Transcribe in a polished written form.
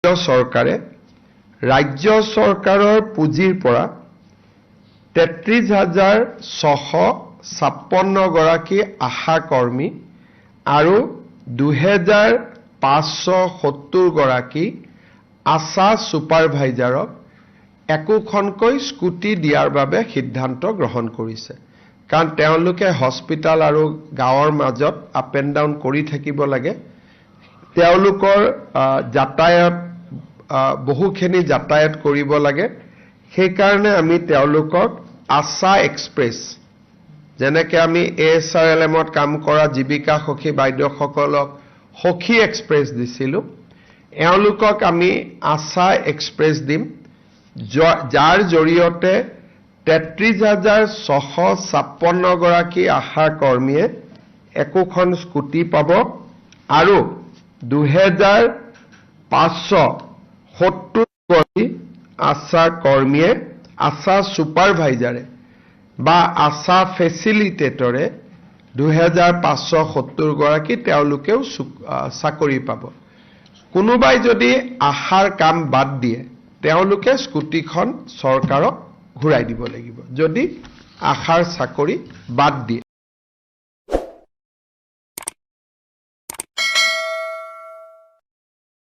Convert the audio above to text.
চৰকাৰে ৰাজ্য চৰকাৰৰ পুঁজিৰ পৰা 33,656 গৰাকী আশা কৰ্মী আৰু 2,570 গৰাকী আশা সুপাৰভাইজাৰক একোখনকৈ স্কুটি দিয়াৰ বাবে সিদ্ধান্ত গ্ৰহণ কৰিছে। কাৰণ তেওঁলোকে হস্পিটাল আৰু গাঁৱৰ মাজত আপ এণ্ড ডাউন কৰি থাকিব লাগে। তেওঁলোকৰ যাতায়াত বহুখিনি যাতায়াত কৰিব লাগে। সেইকাৰণে আমি তেওঁলোকক আশা এক্সপ্ৰেছ যেনেকৈ আমি ASRLMত কাম কৰা জীৱিকা সখী বাইদেউসকলক সখী এক্সপ্ৰেছ দিছিলোঁ, এওঁলোকক আমি আশা এক্সপ্ৰেছ দিম, যাৰ জৰিয়তে 33,656 গৰাকী আশা কৰ্মীয়ে একোখন স্কুটি পাব আৰু 2,570 গৰাকী আশা কৰ্মীয়ে আশা সুপাৰভাইজাৰে বা আশা ফেচিলিটেটৰে 2,570 গৰাকী তেওঁলোকেও চাকৰি পাব। কোনোবাই যদি আশাৰ কাম বাদ দিয়ে তেওঁলোকে স্কুটিখন চৰকাৰক ঘূৰাই দিব লাগিব যদি আশাৰ চাকৰি বাদ দিয়ে।